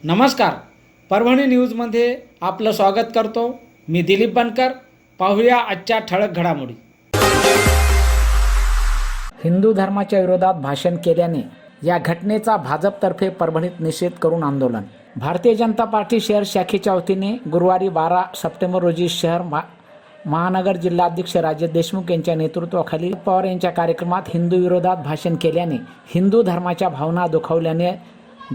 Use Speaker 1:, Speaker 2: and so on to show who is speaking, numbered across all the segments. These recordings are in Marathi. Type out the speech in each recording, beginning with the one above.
Speaker 1: नमस्कार, परभणी न्यूजमध्ये आपलं स्वागत करतो. मी दिलीप बनकर. पाहूया आजच्या ठळक घडामोडी. हिंदू धर्माच्या विरोधात भाषण केल्याने या घटनेचा भाजपतर्फे परभणीत निषेध करून आंदोलन. भारतीय जनता पार्टी शहर शाखेच्या वतीने गुरुवारी 12 सप्टेंबर रोजी शहर महानगर जिल्हाध्यक्ष राजेश देशमुख यांच्या नेतृत्वाखाली पवार यांच्या कार्यक्रमात हिंदू विरोधात भाषण केल्याने हिंदू धर्माच्या भावना दुखावल्याने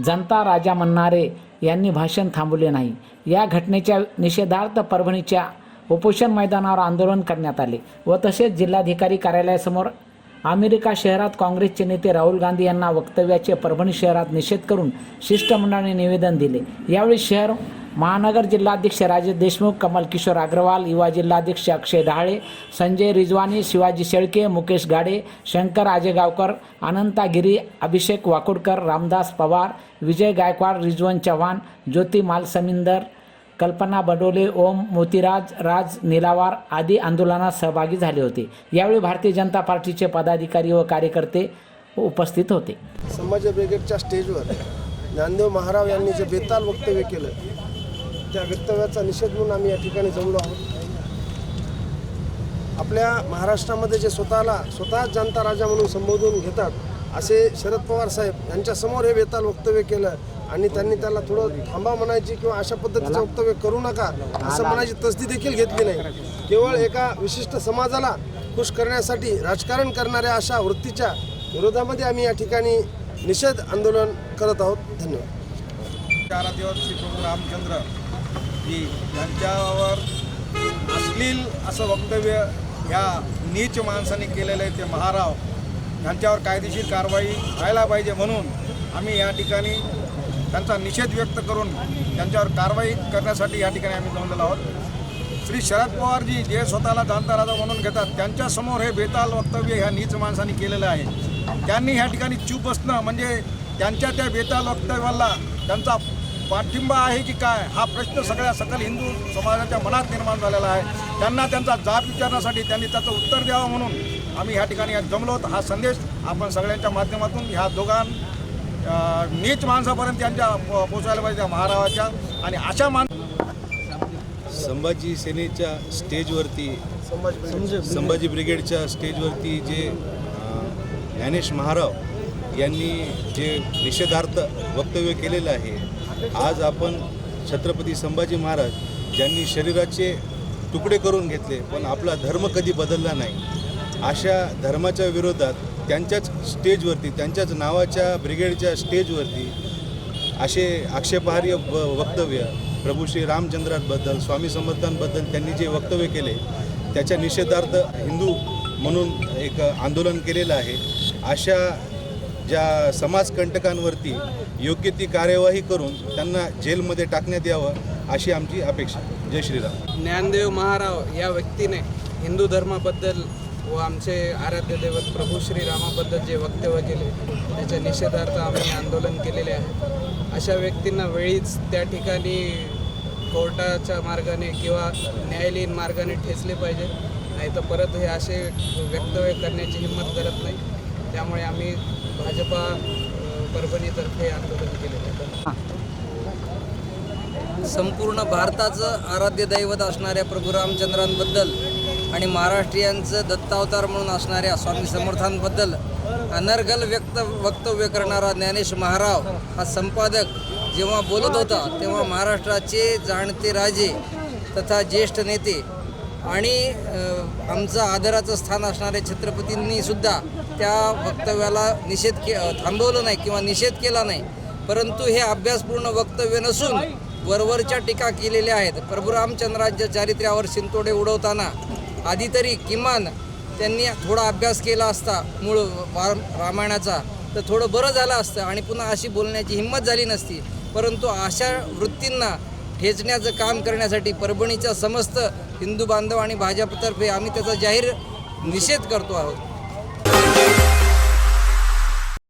Speaker 1: जनता राजा म्हणणारे यांनी भाषण थांबवले नाही. या घटनेच्या निषेधार्थ परभणीच्या उपोषण मैदानावर आंदोलन करण्यात आले व तसेच जिल्हाधिकारी कार्यालयासमोर अमेरिका शहरात काँग्रेसचे नेते राहुल गांधी यांना वक्तव्याचे परभणी शहरात निषेध करून शिष्टमंडळाने निवेदन दिले. यावेळी शहर महानगर जिल्हाध्यक्ष राजेश देशमुख, कमल किशोर अग्रवाल, युवा जिल्हाध्यक्ष अक्षय डहाळे, संजय रिजवानी, शिवाजी शेळके, मुकेश गाडे, शंकर आजेगावकर, अनंता गिरी, अभिषेक वाकुडकर, रामदास पवार, विजय गायकवाड, रिजवन चव्हाण, ज्योती मालसमिंदर, कल्पना बडोले, ओम मोतीराज, राज निलावार आदी आंदोलनात सहभागी झाले होते. यावेळी भारतीय जनता पार्टीचे पदाधिकारी व कार्यकर्ते उपस्थित होते.
Speaker 2: संभाजी ब्रिगेडच्या स्टेजवर ज्ञानदेव महाराव यांनी जे बेताल वक्तव्य केलं त्या वक्तव्याचा निषेध म्हणून आम्ही या ठिकाणी जमलो आहोत. आपल्या महाराष्ट्रामध्ये जे स्वतः जनता राजा म्हणून संबोधून घेतात असे शरद पवार साहेब यांच्यासमोर हे बेताल वक्तव्य केलं आणि त्यांनी त्याला थोडं थांबा म्हणायची किंवा अशा पद्धतीचं वक्तव्य करू नका असं म्हणायची तसदी देखील घेतली नाही. केवळ एका विशिष्ट समाजाला खुश करण्यासाठी राजकारण करणाऱ्या अशा वृत्तीच्या विरोधामध्ये आम्ही या ठिकाणी निषेध आंदोलन करत आहोत. धन्यवाद.
Speaker 3: आराध्यवर श्री प्रभू रामचंद्र जी यांच्यावर अश्लील असं वक्तव्य ह्या नीच माणसाने केलेलं आहे ते महाराव यांच्यावर कायदेशीर कारवाई व्हायला पाहिजे म्हणून आम्ही या ठिकाणी त्यांचा निषेध व्यक्त करून त्यांच्यावर कारवाई करण्यासाठी या ठिकाणी आम्ही जमलेलो आहोत. श्री शरद पवारजी जे स्वतःला जनता राजा म्हणून घेतात त्यांच्यासमोर हे बेताल वक्तव्य ह्या नीच माणसाने केलेलं आहे. त्यांनी ह्या ठिकाणी चूप बसणं म्हणजे त्यांच्या त्या बेताल वक्तव्याला त्यांचा पाठिंबा आहे की काय हा प्रश्न सगळ्या सकल हिंदू समाजाच्या मनात निर्माण झालेला आहे. त्यांना त्यांचा जाब विचारण्यासाठी त्यांनी त्याचं उत्तर द्यावं म्हणून आम्ही ह्या ठिकाणी जमलो. हा संदेश आपण सगळ्यांच्या माध्यमातून ह्या नीच माणसापर्यंत त्यांच्या पोचवायला पाहिजे त्या महारावाच्या. आणि अशा
Speaker 4: संभाजी सेनेच्या स्टेजवरती संभाजी ब्रिगेडच्या स्टेजवरती जे ज्ञानेश महाराव यांनी जे निषेधार्थ वक्तव्य केलेलं आहे, आज आपण छत्रपती संभाजी महाराज ज्यांनी शरीराचे तुकडे करून घेतले पण आपला धर्म कधी बदलला नाही, अशा धर्माच्या विरोधात त्यांच्याच स्टेजवरती त्यांच्याच नावाच्या ब्रिगेडच्या स्टेजवरती असे आक्षेपार्ह वक्तव्य प्रभू श्री रामचंद्रांबद्दल, स्वामी समर्थांबद्दल त्यांनी जे वक्तव्य केले त्याच्या निषेधार्थ हिंदू म्हणून एक आंदोलन केलेलं आहे. अशा ज्या समाजकंटकांवरती योग्य ती कार्यवाही करून त्यांना जेलमध्ये टाकण्यात यावं अशी आमची अपेक्षा. जय श्रीराम.
Speaker 5: ज्ञानदेव महाराव या व्यक्तीने हिंदू धर्माबद्दल व आमचे आराध्य दैवत प्रभू श्रीरामाबद्दल जे वक्तव्य केले त्याच्या निषेधार्थ आम्ही आंदोलन केलेले आहे. अशा व्यक्तींना वेळीच त्या ठिकाणी कोर्टाच्या मार्गाने किंवा न्यायालयीन मार्गाने ठेचले पाहिजे, नाही तर परत हे असे वक्तव्य करण्याची हिंमत करत नाही. त्यामुळे आम्ही भाजपा परभणीतर्फे आंदोलन केलेलं आहे.
Speaker 6: संपूर्ण भारताचं आराध्य दैवत असणाऱ्या प्रभू रामचंद्रांबद्दल आणि महाराष्ट्रीयांचं दत्तावतार म्हणून असणाऱ्या स्वामी समर्थांबद्दल अनर्गल वक्तव्य करणारा ज्ञानेश महाराव हा संपादक जेव्हा बोलत होता तेव्हा महाराष्ट्राचे जाणते राजे तथा ज्येष्ठ नेते आणि आमचं आदराचं स्थान असणाऱ्या छत्रपतींनी सुद्धा त्या वक्तव्याला थांबवलं नाही किंवा निषेध केला नाही. परंतु हे अभ्यासपूर्ण वक्तव्य नसून वरवरच्या टीका केलेल्या आहेत. प्रभू रामचंद्राच्या चारित्र्यावर शिंतोडे उडवताना आधी तरी किमान त्यांनी थोडा अभ्यास केला असता मूळ रामायणाचा तर थोडं बरं झालं असतं आणि पुन्हा अशी बोलण्याची हिंमत झाली नसती. परंतु अशा वृत्तींना ठेचण्याचं काम करण्यासाठी परभणीच्या समस्त हिंदू बांधव आणि भाजपतर्फे आम्ही त्याचा जाहीर निषेध करतो आहोत.